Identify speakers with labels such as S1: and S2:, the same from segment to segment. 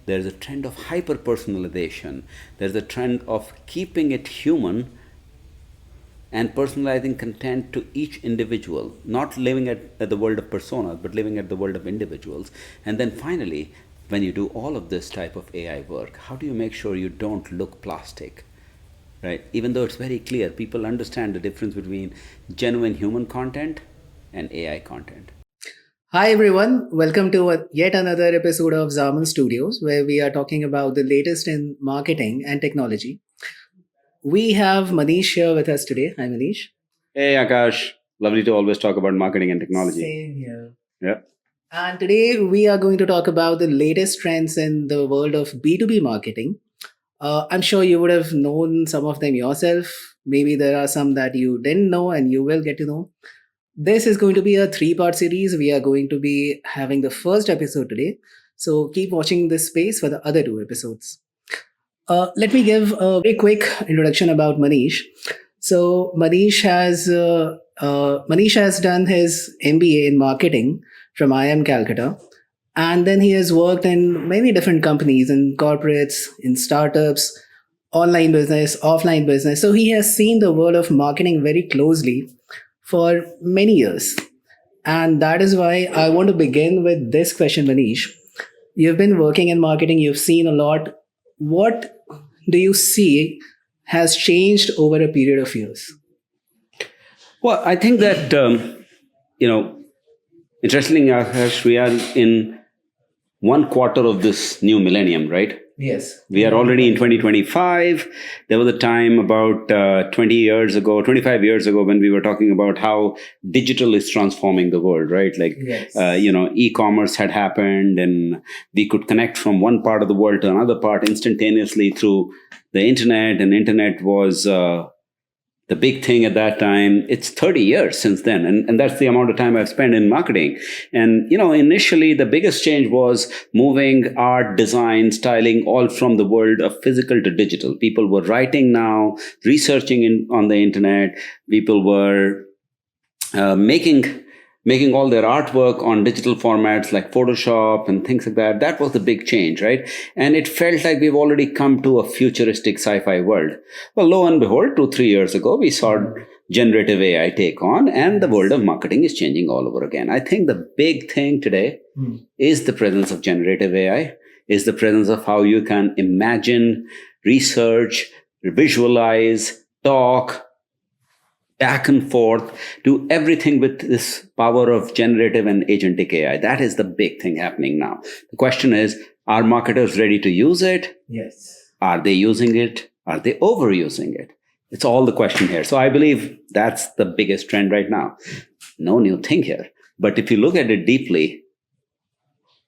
S1: there's a trend of hyper personalization, there's a trend of keeping it human and personalizing content to each individual, not living at the world of personas, but living at the world of individuals. And then finally, when you do all of this type of AI work, how do you make sure you don't look plastic? Right? Even though it's very clear, people understand the difference between genuine human content and AI content.
S2: Hi everyone, welcome to yet another episode of Zaman Studios where we are talking about the latest in marketing and technology. We have Manish here with us today. Hi Manish.
S1: Hey Akash, lovely to always talk about marketing and technology.
S2: Same here.
S1: Yeah.
S2: And today we are going to talk about the latest trends in the world of B2B marketing. I'm sure you would have known some of them yourself. Maybe there are some that you didn't know and you will get to know. This is going to be a three-part series. We are going to be having the first episode today. So keep watching this space for the other two episodes. Let me give a very quick introduction about Manish. So Manish has done his MBA in marketing from IIM Calcutta, and then he has worked in many different companies, in corporates, in startups, online business, offline business. So he has seen the world of marketing very closely for many years. And that is why I want to begin with this question, Manish. You've been working in marketing, you've seen a lot. What do you see has changed over a period of years?
S1: Well, I think that, interestingly, Akash, we are in one quarter of this new millennium, right?
S2: Yes.
S1: We are already in 2025. There was a time about 20 years ago, 25 years ago, when we were talking about how digital is transforming the world, right? Like,
S2: Yes.
S1: E-commerce had happened and we could connect from one part of the world to another part instantaneously through the internet. And internet was the big thing at that time. It's 30 years since then. And that's the amount of time I've spent in marketing. And, initially the biggest change was moving art, design, styling, all from the world of physical to digital. People were writing now, researching on the internet. People were making all their artwork on digital formats like Photoshop and things like that. That was the big change, right? And it felt like we've already come to a futuristic sci-fi world. Well, lo and behold, 2-3 years ago, we saw generative AI take on, and the world of marketing is changing all over again. I think the big thing today is the presence of generative AI, is the presence of how you can imagine, research, visualize, talk, back and forth, do everything with this power of generative and agentic AI. That is the big thing happening now. The question is, are marketers ready to use it?
S2: Yes.
S1: Are they using it? Are they overusing it? It's all the question here. So I believe that's the biggest trend right now. No new thing here. But if you look at it deeply,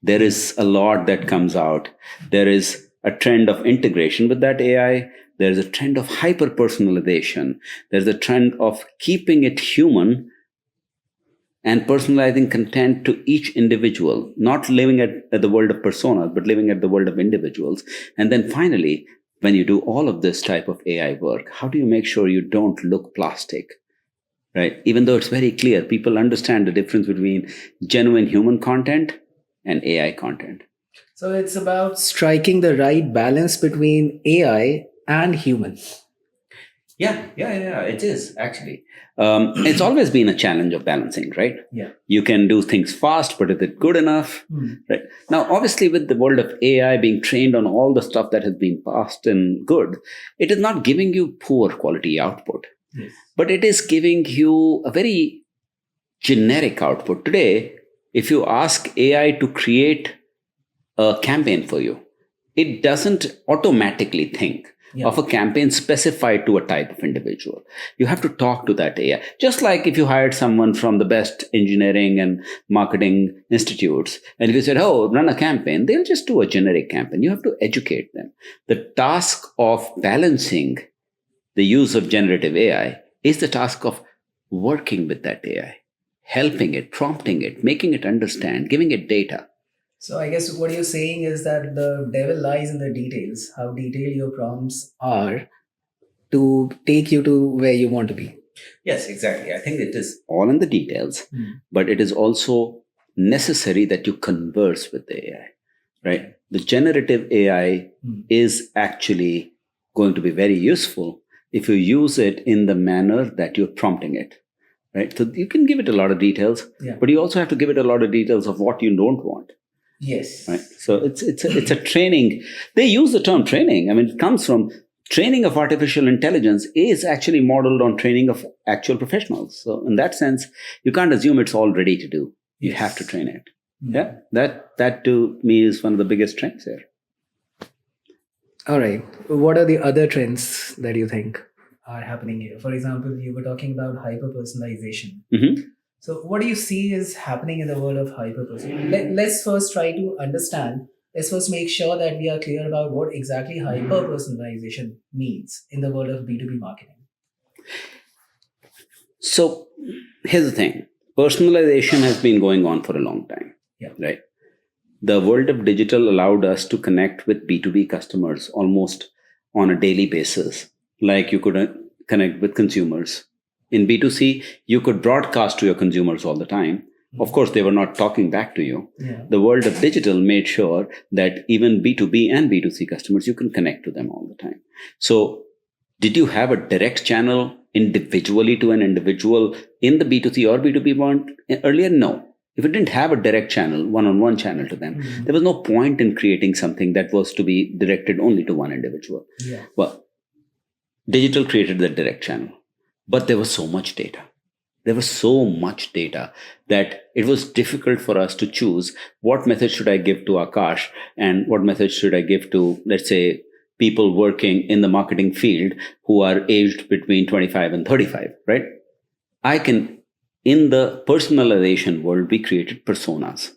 S1: there is a lot that comes out. There is a trend of integration with that AI. There's a trend of hyper personalization. There's a trend of keeping it human and personalizing content to each individual, not living at the world of personas, but living at the world of individuals. And then finally, when you do all of this type of AI work, how do you make sure you don't look plastic? Right? Even though it's very clear, people understand the difference between genuine human content and AI content.
S2: So it's about striking the right balance between AI and human.
S1: Yeah, it is actually. It's always been a challenge of balancing, right?
S2: Yeah.
S1: You can do things fast, but is it good enough? Right. Now, obviously, with the world of AI being trained on all the stuff that has been fast and good, it is not giving you poor quality output,
S2: Yes.
S1: but it is giving you a very generic output. Today, if you ask AI to create a campaign for you, it doesn't automatically think of a campaign specified to a type of individual. You have to talk to that AI. Just like if you hired someone from the best engineering and marketing institutes, and if you said, oh, run a campaign, they'll just do a generic campaign. You have to educate them. The task of balancing the use of generative AI is the task of working with that AI, helping it, prompting it, making it understand, giving it data.
S2: So I guess what you're saying is that the devil lies in the details, how detailed your prompts are to take you to where you want to be.
S1: Yes, exactly. I think it is all in the details, but it is also necessary that you converse with the AI, right? the generative AI is actually going to be very useful if you use it in the manner that you're prompting it. Right? So you can give it a lot of details, but you also have to give it a lot of details of what you don't want.
S2: Yes.
S1: Right? So it's a training. They use the term training. I mean, it comes from training of artificial intelligence is actually modeled on training of actual professionals. So in that sense, you can't assume it's all ready to do. You have to train it. Yeah, that to me is one of the biggest trends here.
S2: All right. What are the other trends that you think are happening here? For example, you were talking about hyper personalization. So, what do you see is happening in the world of hyper personalization? Let's first try to understand. Let's first make sure that we are clear about what exactly hyper personalization means in the world of B2B marketing.
S1: So, here's the thing: personalization has been going on for a long time. Right? The world of digital allowed us to connect with B2B customers almost on a daily basis, like you could connect with consumers. In B2C, you could broadcast to your consumers all the time. Of course, they were not talking back to you. The world of digital made sure that even B2B and B2C customers, you can connect to them all the time. So, did you have a direct channel individually to an individual in the B2C or B2B world earlier? No. If it didn't have a direct channel, one-on-one channel to them, there was no point in creating something that was to be directed only to one individual. Well, digital created the direct channel, but there was so much data. There was so much data that it was difficult for us to choose what message should I give to Akash and what message should I give to, let's say, people working in the marketing field who are aged between 25 and 35, right? In the personalization world, we created personas.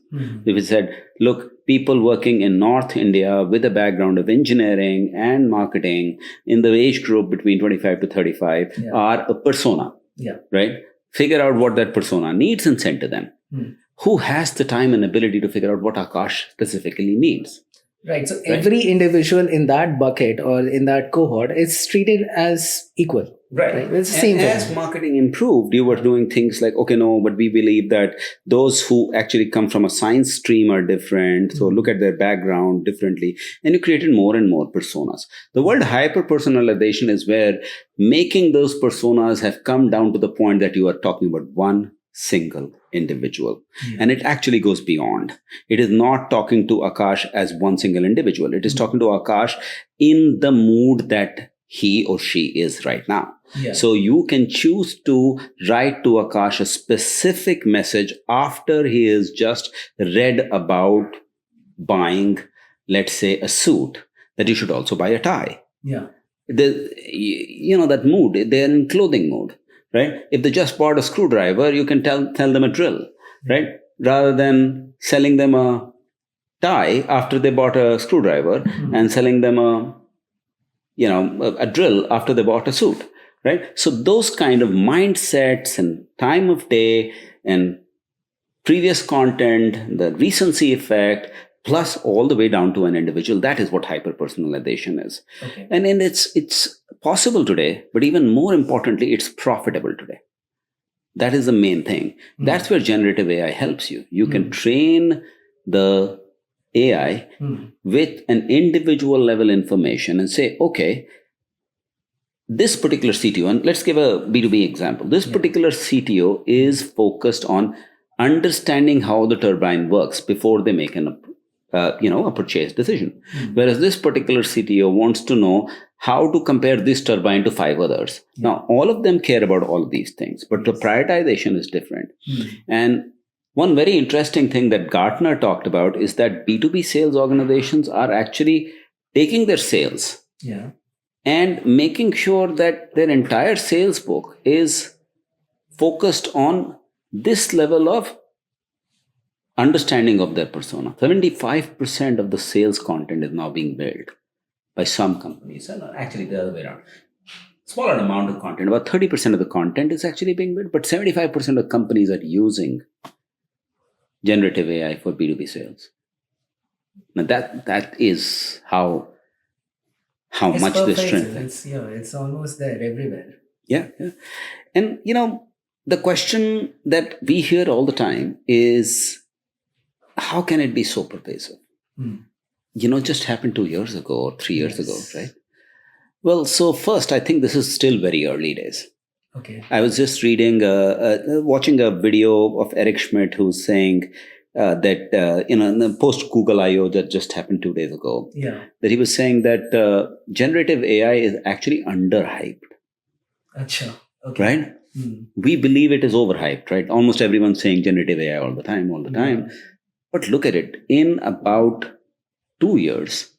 S1: We said, look, people working in North India with a background of engineering and marketing in the age group between 25 to 35 are a persona, right? Figure out what that persona needs and send to them. Who has the time and ability to figure out what Akash specifically needs?
S2: Right. So every individual in that bucket or in that cohort is treated as equal. Right. It's the same thing.
S1: As marketing improved, you were doing things like, okay, no, but we believe that those who actually come from a science stream are different. So look at their background differently. And you created more and more personas. The word hyper-personalization is where making those personas have come down to the point that you are talking about one single individual. And it actually goes beyond. It is not talking to Akash as one single individual. It is talking to Akash in the mood that he or she is right now. So you can choose to write to Akash a specific message after he has just read about buying, let's say, a suit, that you should also buy a tie. That mood, they're in clothing mode. Right? If they just bought a screwdriver, you can tell them a drill, right? Rather than selling them a tie after they bought a screwdriver and selling them a drill after they bought a suit, right? So those kind of mindsets and time of day and previous content, the recency effect, plus all the way down to an individual, that is what hyper-personalization is. And it's possible today, but even more importantly, it's profitable today. That is the main thing. That's where generative AI helps you. You can train the AI with an individual level information and say, okay, this particular CTO, and let's give a B2B example. This particular CTO is focused on understanding how the turbine works before they make a purchase decision. Whereas this particular CTO wants to know how to compare this turbine to 5 others. Now, all of them care about all of these things, but the prioritization is different. And one very interesting thing that Gartner talked about is that B2B sales organizations are actually taking their sales and making sure that their entire sales book is focused on this level of understanding of their persona. 75% of the sales content is now being built by some companies. Actually, the other way around. Smaller amount of content, about 30% of the content is actually being built, but 75% of companies are using generative AI for B2B sales. Now that is how much this trend.
S2: It's almost there everywhere.
S1: Yeah. And the question that we hear all the time is, how can it be so pervasive? just happened 2 years ago or 3 years ago,
S2: Yes.
S1: right? Well, so first, I think this is still very early days.
S2: Okay.
S1: I was just watching a video of Eric Schmidt, who's saying that in the post Google I/O that just happened 2 days ago,
S2: Yeah.
S1: that he was saying that generative AI is actually underhyped,
S2: Acha. Okay.
S1: right?
S2: Hmm.
S1: We believe it is overhyped, right? Almost everyone's saying generative AI all the time,
S2: Yeah.
S1: But look at it. In about 2 years,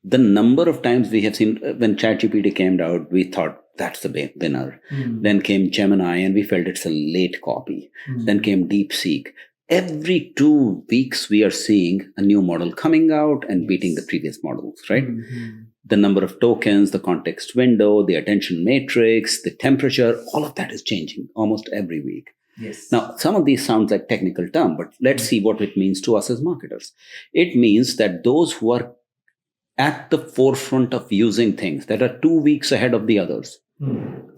S1: the number of times we have seen when ChatGPT came out, we thought that's the winner.
S2: Hmm.
S1: Then came Gemini, and we felt it's a late copy.
S2: Hmm.
S1: Then came DeepSeek. Every 2 weeks, we are seeing a new model coming out and beating the previous models, right?
S2: Hmm.
S1: The number of tokens, the context window, the attention matrix, the temperature, all of that is changing almost every week.
S2: Yes.
S1: Now, some of these sound like technical term, but let's see what it means to us as marketers. It means that those who are at the forefront of using things that are 2 weeks ahead of the others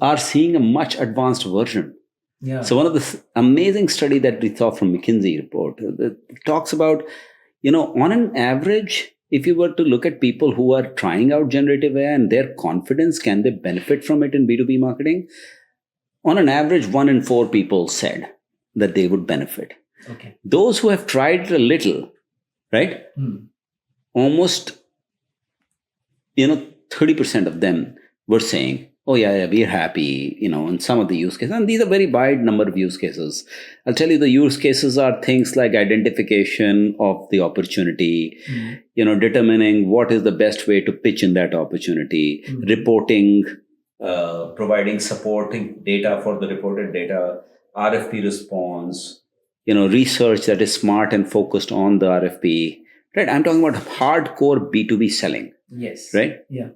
S1: are seeing a much advanced version.
S2: Yeah.
S1: So one of the amazing study that we saw from McKinsey report talks about, on an average, if you were to look at people who are trying out generative AI and their confidence, can they benefit from it in B2B marketing? On an average, 1 in 4 people said that they would benefit.
S2: Okay.
S1: Those who have tried it a little, right? Almost 30% of them were saying, oh yeah, we're happy, in some of the use cases. And these are very wide number of use cases. I'll tell you, the use cases are things like identification of the opportunity, determining what is the best way to pitch in that opportunity, reporting, providing supporting data for the reported data, RFP response, research that is smart and focused on the RFP. Right? I'm talking about hardcore B2B selling.
S2: Yes.
S1: Right?
S2: Yeah.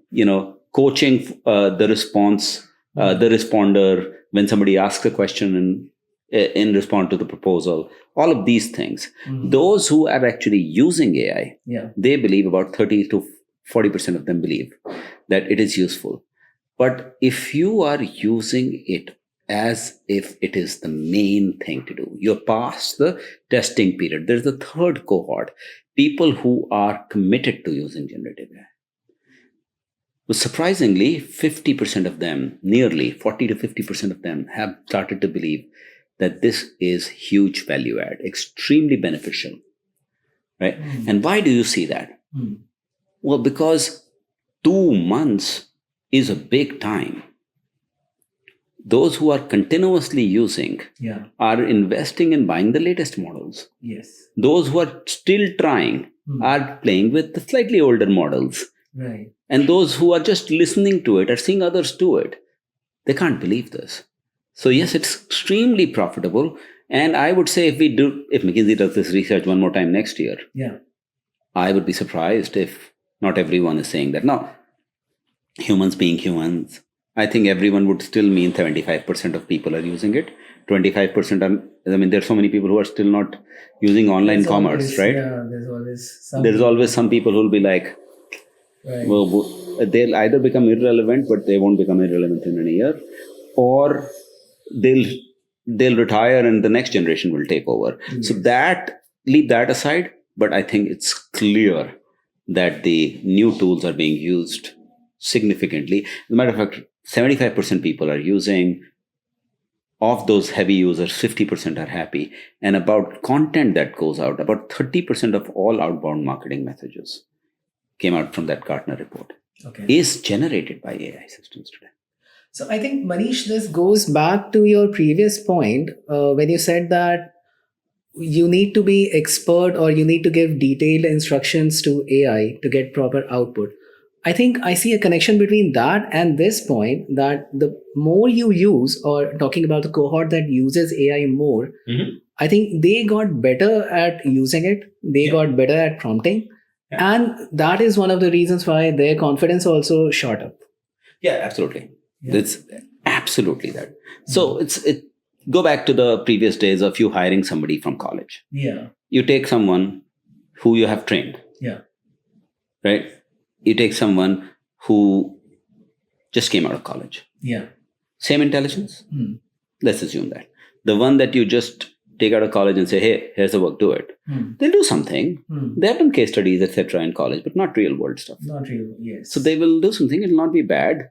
S1: Coaching the response, the responder when somebody asks a question in response to the proposal. All of these things. Those who are actually using AI, they believe about 30 to 40% of them believe that it is useful. But if you are using it as if it is the main thing to do, you're past the testing period. There's a third cohort, people who are committed to using generative AI. Well, surprisingly, 50% of them, nearly 40 to 50% of them, have started to believe that this is huge value add, extremely beneficial. Right? And why do you see that? Well, because 2 months is a big time. Those who are continuously using are investing in buying the latest models.
S2: Yes.
S1: Those who are still trying are playing with the slightly older models.
S2: Right.
S1: And those who are just listening to it or seeing others do it, they can't believe this. So yes, it's extremely profitable. And I would say if McKinsey does this research one more time next year, I would be surprised if not everyone is saying that. Now, humans being humans, I think everyone would still mean 75% of people are using it. 25% are, there's so many people who are still not using online commerce, right?
S2: Yeah, there's
S1: always some people who will be like,
S2: right.
S1: Well, they'll either become irrelevant, but they won't become irrelevant in a year, or they'll retire and the next generation will take over. Yes. So leave that aside. But I think it's clear that the new tools are being used significantly. As a matter of fact, 75% people are using. Of those heavy users, 50% are happy. And about content that goes out, about 30% of all outbound marketing messages came out from that Gartner report, is generated by AI systems today.
S2: So I think, Manish, this goes back to your previous point when you said that you need to be expert or you need to give detailed instructions to AI to get proper output. I think I see a connection between that and this point, that the more you use, or talking about the cohort that uses AI more, I think they got better at using it. They got better at prompting. And that is one of the reasons why their confidence also shot up.
S1: Yeah, absolutely. It's absolutely that. So go back to the previous days of you hiring somebody from college.
S2: Yeah.
S1: You take someone who you have trained.
S2: Yeah.
S1: Right? You take someone who just came out of college.
S2: Yeah.
S1: Same intelligence. Let's assume that. The one that you just take out of college and say, hey, here's the work, do it. They'll do something. They have done case studies, etc. in college, but not real world stuff.
S2: Not real, yes.
S1: So they will do something. It will not be bad.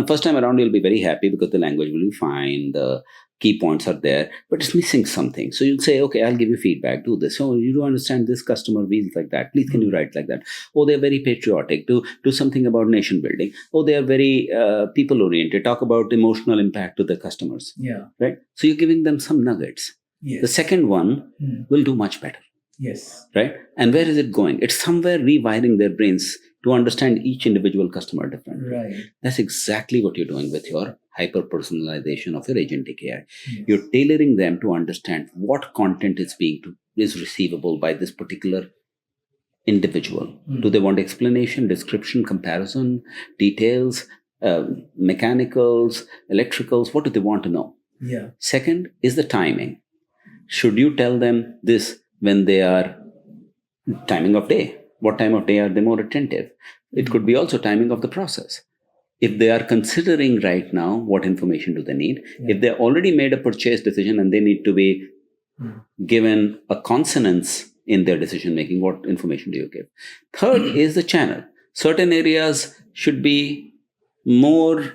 S1: First time around, you'll be very happy because the language will be fine. The key points are there, but it's missing something. So you'll say, okay, I'll give you feedback. Do this. So you don't understand this customer feels like that. Please, can you write like that? Oh, they're very patriotic. Do something about nation building. Oh, they are very people oriented. Talk about emotional impact to the customers.
S2: Yeah.
S1: Right. So you're giving them some nuggets.
S2: Yes.
S1: The second one will do much better.
S2: Yes.
S1: Right. And where is it going? It's somewhere rewiring their brains to understand each individual customer differently.
S2: Right.
S1: That's exactly what you're doing with your hyper-personalization of your agentic AI.
S2: Yes.
S1: You're tailoring them to understand what content is receivable by this particular individual. Do they want explanation, description, comparison, details, mechanicals, electricals? What do they want to know?
S2: Yeah.
S1: Second is the timing. Should you tell them this when they are timing of day? What time of day are they more attentive? It could be also timing of the process. If they are considering right now, what information do they need? If they already made a purchase decision and they need to be given a consonance in their decision making, what information do you give? Third is the channel. Certain areas should be more,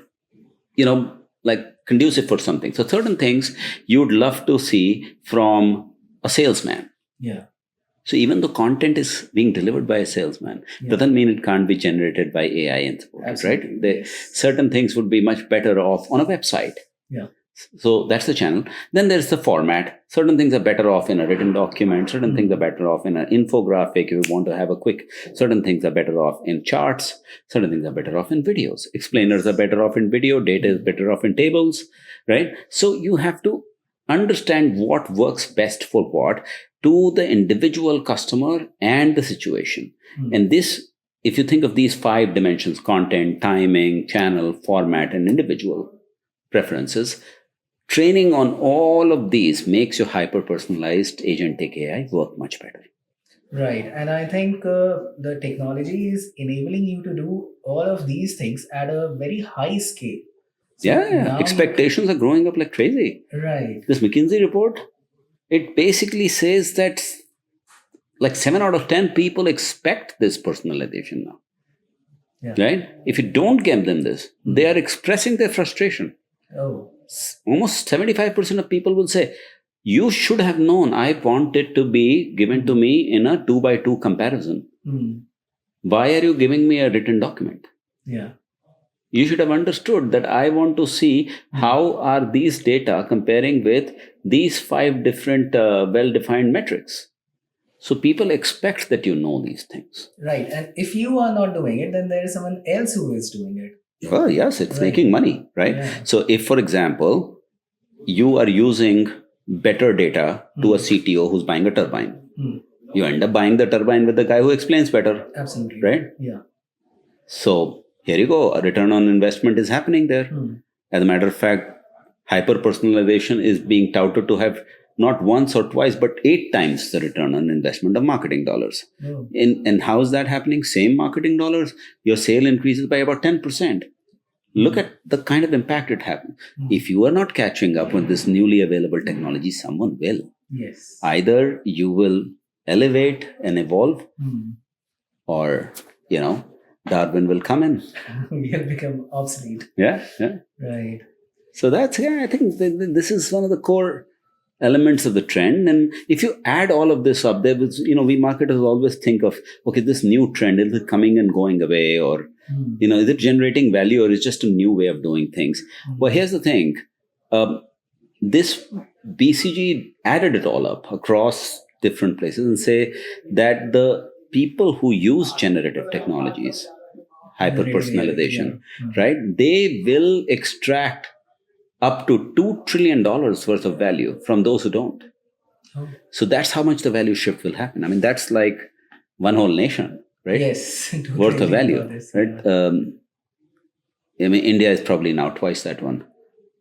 S1: like conducive for something. So certain things you'd love to see from a salesman.
S2: Yeah.
S1: So even though content is being delivered by a salesman, doesn't mean it can't be generated by AI and supported, right? Certain things would be much better off on a website.
S2: Yeah.
S1: So that's the channel. Then there's the format. Certain things are better off in a written document. Certain things are better off in an infographic. If you want to have certain things are better off in charts. Certain things are better off in videos. Explainers are better off in video. Data is better off in tables, right? So you have to understand what works best for what to the individual customer and the situation. And this, if you think of these 5 dimensions, content, timing, channel, format, and individual preferences, training on all of these makes your hyper-personalized agentic AI work much better.
S2: Right. And I think the technology is enabling you to do all of these things at a very high scale.
S1: So expectations are growing up like crazy.
S2: Right.
S1: This McKinsey report, it basically says that like 7 out of 10 people expect this personalization now.
S2: Yeah.
S1: Right? If you don't give them this, they are expressing their frustration.
S2: Oh.
S1: Almost 75% of people will say, you should have known I want it to be given to me in a 2x2 comparison. Why are you giving me a written document?
S2: Yeah.
S1: You should have understood that I want to see how are these data comparing with these 5 different well-defined metrics. So people expect that you know these things.
S2: Right. And if you are not doing it, then there is someone else who is doing it.
S1: Oh, yes, it's making money, right?
S2: Yeah.
S1: So if, for example, you are using better data to a CTO who's buying a turbine, you end up buying the turbine with the guy who explains better.
S2: Absolutely.
S1: Right?
S2: Yeah.
S1: So here you go. A return on investment is happening there. As a matter of fact, hyper-personalization is being touted to have not once or twice, but 8 times the return on investment of marketing dollars. And how is that happening? Same marketing dollars, your sale increases by about 10%. Look at the kind of impact it happens. If you are not catching up with this newly available technology, someone will.
S2: Yes.
S1: Either you will elevate and evolve, or, Darwin will come in.
S2: We'll become obsolete.
S1: Yeah.
S2: Right.
S1: So I think this is one of the core elements of the trend. And if you add all of this up, we marketers always think of, okay, this new trend, is it coming and going away, or, is it generating value, or is it just a new way of doing things? Well, here's the thing. This BCG added it all up across different places and say that the people who use generative technologies, hyper-personalization, right, they will extract up to $2 trillion worth of value from those who don't. So that's how much the value shift will happen. I mean, that's like one whole nation, right?
S2: Yes.
S1: Worth of value, right? India is probably now twice that one.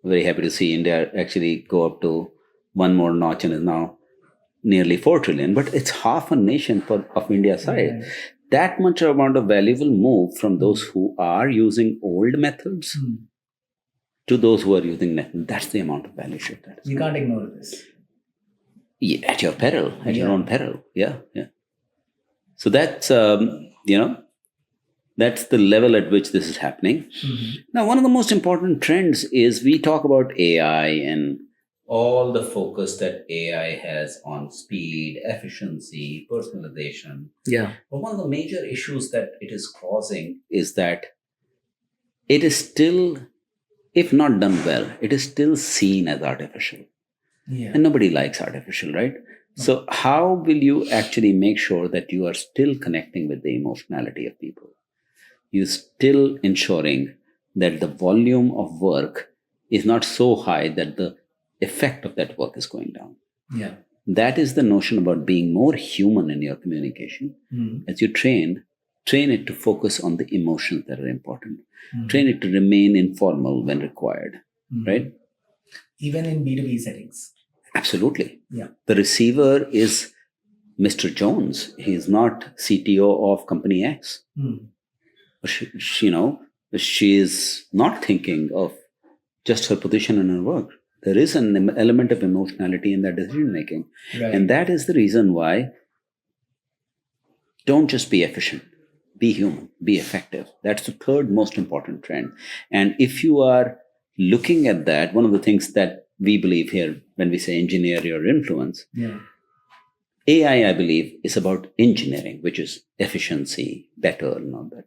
S1: Very happy to see India actually go up to one more notch and is now nearly 4 trillion. But it's half a nation of India's size. Right. That much amount of value will move from those who are using old methods to those who are using net. That's the amount of value shift.
S2: You can't ignore this.
S1: Yeah, at your peril, at your
S2: Yeah.
S1: own peril. Yeah, yeah. So that's that's the level at which this is happening.
S2: Mhm.
S1: Now, one of the most important trends is we talk about AI and all the focus that AI has on speed, efficiency, personalization.
S2: Yeah.
S1: But one of the major issues that it is causing is that it is still, if not done well, it is still seen as artificial.
S2: Yeah.
S1: And nobody likes artificial, right? So, how will you actually make sure that you are still connecting with the emotionality of people? You still ensuring that the volume of work is not so high that the effect of that work is going down.
S2: Yeah.
S1: That is the notion about being more human in your communication. As you train it to focus on the emotions that are important. Train it to remain informal when required, right?
S2: Even in B2B settings.
S1: Absolutely.
S2: Yeah.
S1: The receiver is Mr. Jones. He is not CTO of company X. She is not thinking of just her position in her work. There is an element of emotionality in that decision making.
S2: Right.
S1: And that is the reason why don't just be efficient, be human, be effective. That's the third most important trend. And if you are looking at that, one of the things that we believe here when we say engineer your influence,
S2: Yeah.
S1: AI, I believe, is about engineering, which is efficiency, better, and all that.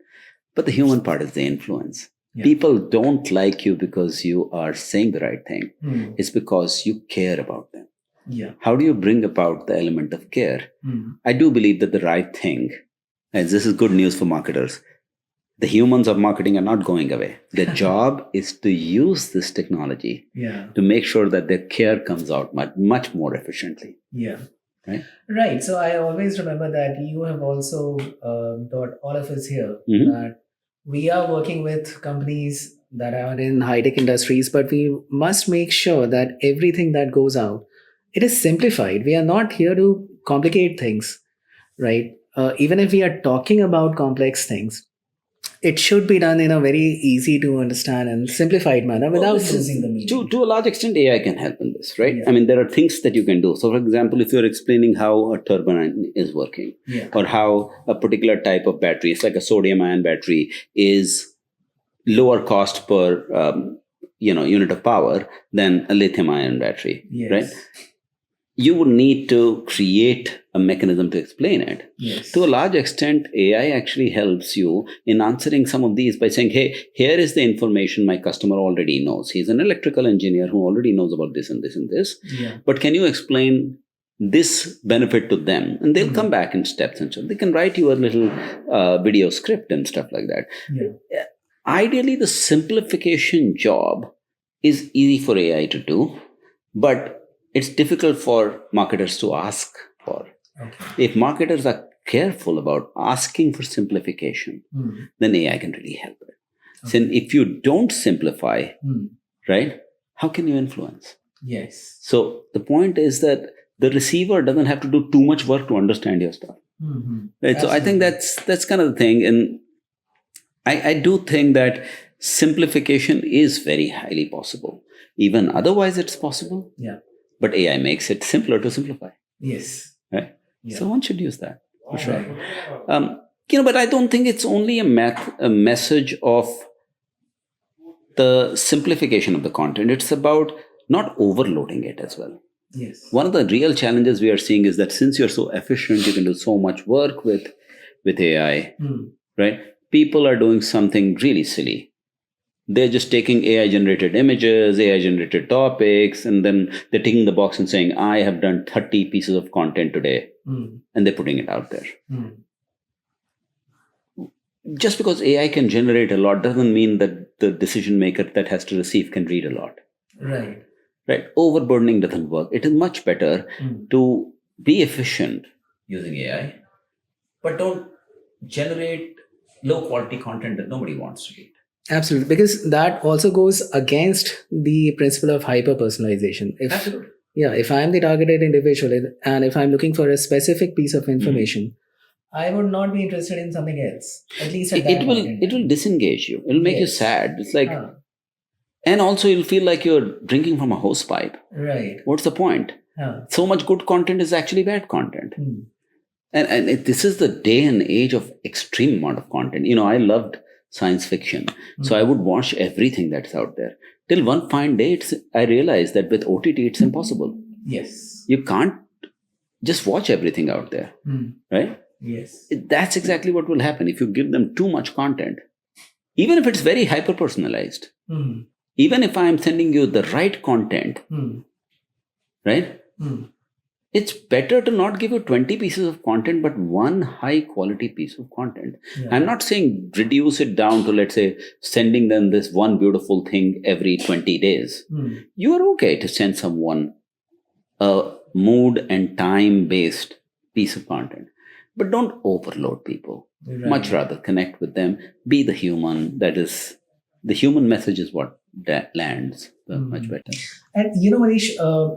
S1: But the human part is the influence.
S2: Yeah.
S1: People don't like you because you are saying the right thing. It's because you care about them.
S2: Yeah.
S1: How do you bring about the element of care? I do believe that the right thing, and this is good news for marketers, the humans of marketing are not going away. Their job is to use this technology to make sure that their care comes out much more efficiently.
S2: Yeah.
S1: Right?
S2: Right. So I always remember that you have also taught all of us here
S1: Mhm.
S2: that we are working with companies that are in high tech industries, but we must make sure that everything that goes out, it is simplified. We are not here to complicate things, right? Even if we are talking about complex things, it should be done in a very easy to understand and simplified manner without losing the meaning.
S1: To a large extent, AI can help in this, right?
S2: Yeah.
S1: I mean, there are things that you can do. So, for example, if you're explaining how a turbine is working,
S2: Yeah.
S1: or how a particular type of battery, it's like a sodium ion battery, is lower cost per unit of power than a lithium ion battery,
S2: Yes.
S1: right? You would need to create a mechanism to explain it.
S2: Yes.
S1: To a large extent, AI actually helps you in answering some of these by saying, hey, here is the information my customer already knows. He's an electrical engineer who already knows about this and this and this.
S2: Yeah.
S1: But can you explain this benefit to them? And they'll come back in steps and so they can write you a little video script and stuff like that.
S2: Yeah.
S1: Ideally, the simplification job is easy for AI to do, but it's difficult for marketers to ask for.
S2: Okay.
S1: If marketers are careful about asking for simplification, then AI can really help it. So if you don't simplify, right, how can you influence?
S2: Yes.
S1: So the point is that the receiver doesn't have to do too much work to understand your stuff. Right? So I think that's kind of the thing. And I do think that simplification is very highly possible. Even otherwise, it's possible.
S2: Yeah.
S1: But AI makes it simpler to simplify.
S2: Yes.
S1: Right?
S2: Yeah.
S1: So one should use that for sure.
S2: Right.
S1: But I don't think it's only a message of the simplification of the content. It's about not overloading it as well.
S2: Yes.
S1: One of the real challenges we are seeing is that since you're so efficient, you can do so much work with AI, right? People are doing something really silly. They're just taking AI generated images, AI generated topics, and then they're ticking the box and saying, I have done 30 pieces of content today, and they're putting it out there. Just because AI can generate a lot doesn't mean that the decision maker that has to receive can read a lot.
S2: Right.
S1: Right? Overburdening doesn't work. It is much better to be efficient using AI, but don't generate low quality content that nobody wants to read.
S2: Absolutely, because that also goes against the principle of hyper personalization.
S1: Absolutely.
S2: Yeah, if I'm the targeted individual and if I'm looking for a specific piece of information, I would not be interested in something else. At least at that point.
S1: It will disengage you. It will make you sad. It's like, and also you'll feel like you're drinking from a hose pipe.
S2: Right.
S1: What's the point? So much good content is actually bad content. This is the day and age of extreme amount of content. I loved science fiction. So I would watch everything that's out there. Till one fine day, I realized that with OTT, it's impossible.
S2: Yes.
S1: You can't just watch everything out there, right?
S2: Yes.
S1: That's exactly what will happen if you give them too much content. Even if it's very hyper-personalized. Even if I'm sending you the right content, right? It's better to not give you 20 pieces of content, but one high quality piece of content. I'm not saying reduce it down to, let's say, sending them this one beautiful thing every 20 days. You are okay to send someone a mood and time based piece of content, but don't overload people.
S2: Right.
S1: Much rather connect with them, be the human. That is, the human message is what lands much better.
S2: And Manish,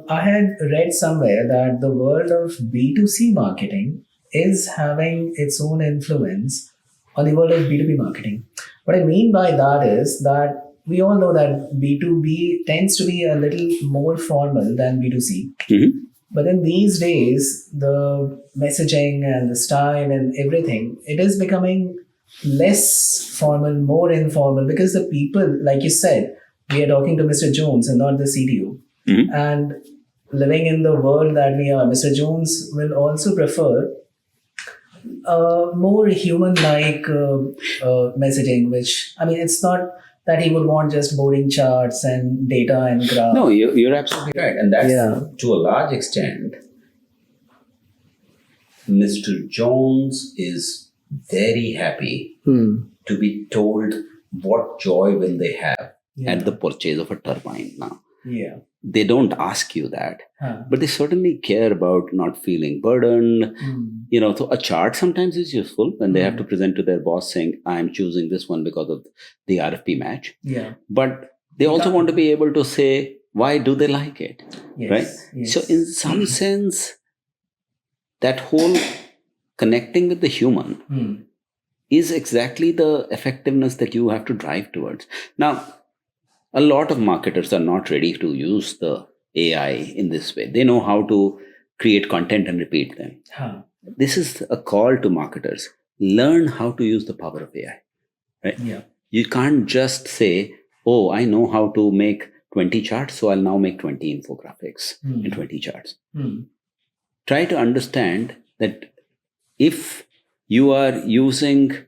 S2: I had read somewhere that the world of B2C marketing is having its own influence on the world of B2B marketing. What I mean by that is that we all know that B2B tends to be a little more formal than B2C. But in these days, the messaging and the style and everything, it is becoming less formal, more informal, because the people, like you said, we are talking to Mr. Jones and not the CTO. And living in the world that we are, Mr. Jones will also prefer more human-like messaging, which, I mean, it's not that he would want just boring charts and data and graphs.
S1: No, you're absolutely right. And that's to a large extent, Mr. Jones is very happy to be told what joy will they have at the purchase of a turbine now. They don't ask you that, but they certainly care about not feeling burdened. So a chart sometimes is useful when they have to present to their boss saying, I'm choosing this one because of the RFP match. But they also want to be able to say, why do they like it? Right? So in some sense, that whole connecting with the human is exactly the effectiveness that you have to drive towards. Now, a lot of marketers are not ready to use the AI in this way. They know how to create content and repeat them. This is a call to marketers. Learn how to use the power of AI. Right? You can't just say, oh, I know how to make 20 charts, so I'll now make 20 infographics and 20 charts. Try to understand that if you are using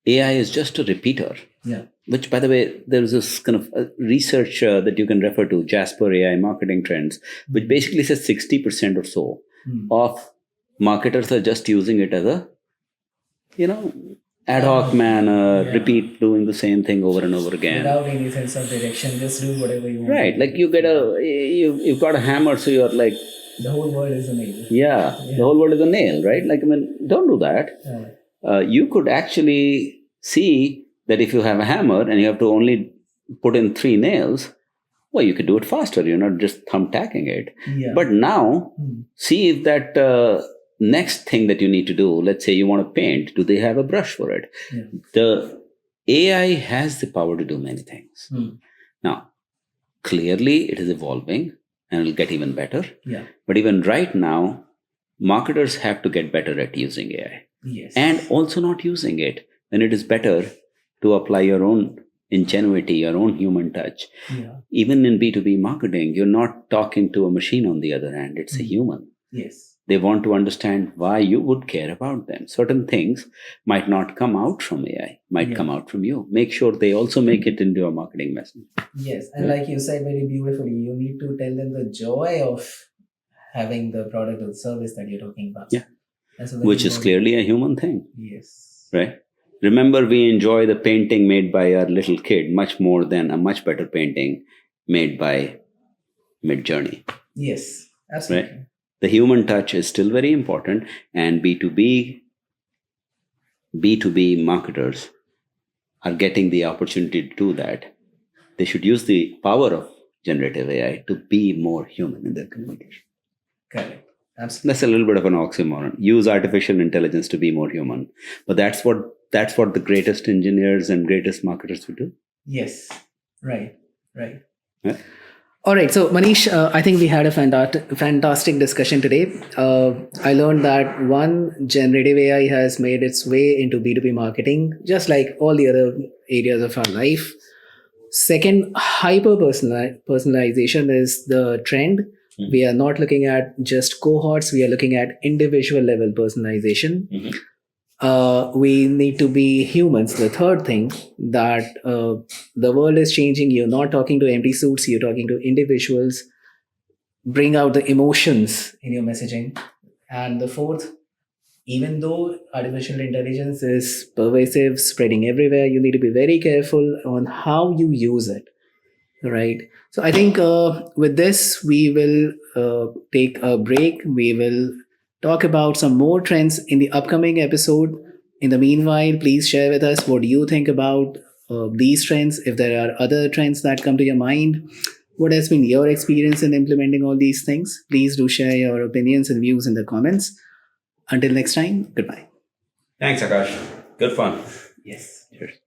S1: AI as just a repeater, which, by the way, there's this kind of research that you can refer to, Jasper AI Marketing Trends, which basically says 60% or so of marketers are just using it as a, ad hoc manner, repeat doing the same thing over and over again.
S2: Without any sense of direction, just do whatever you want.
S1: Right, like you've got a hammer, so you're like,
S2: the whole world is a nail.
S1: The whole world is a nail, right? Like, don't do that. You could actually see that if you have a hammer and you have to only put in 3 nails, well, you could do it faster. You're not just thumbtacking it. But now, see if that next thing that you need to do, let's say you want to paint, do they have a brush for it? The AI has the power to do many things. Now, clearly it is evolving and it'll get even better. But even right now, marketers have to get better at using AI. And also not using it when it is better to apply your own ingenuity, your own human touch. Even in B2B marketing, you're not talking to a machine on the other hand, it's a human. They want to understand why you would care about them. Certain things might not come out from AI, might come out from you. Make sure they also make it into your marketing message.
S2: And like you said very beautifully, you need to tell them the joy of having the product or service that you're talking about.
S1: Which is clearly a human thing. Right? Remember, we enjoy the painting made by our little kid much more than a much better painting made by Midjourney.
S2: Absolutely.
S1: Right? The human touch is still very important, and B2B marketers are getting the opportunity to do that. They should use the power of generative AI to be more human in their communication.
S2: Correct. Absolutely.
S1: That's a little bit of an oxymoron. Use artificial intelligence to be more human. But that's what the greatest engineers and greatest marketers would do.
S2: Right.
S1: Yeah.
S2: All right. So, Manish, I think we had a fantastic discussion today. I learned that one, generative AI has made its way into B2B marketing, just like all the other areas of our life. Second, hyper personalization is the trend. We are not looking at just cohorts, we are looking at individual level personalization. We need to be humans. The third thing, that the world is changing. You're not talking to empty suits, you're talking to individuals. Bring out the emotions in your messaging. And the fourth, even though artificial intelligence is pervasive, spreading everywhere, you need to be very careful on how you use it. Right. So I think with this, we will take a break. We will talk about some more trends in the upcoming episode. In the meanwhile, please share with us what you think about these trends. If there are other trends that come to your mind, what has been your experience in implementing all these things? Please do share your opinions and views in the comments. Until next time, goodbye.
S1: Thanks, Akash. Good fun.
S2: Yes.
S1: Cheers.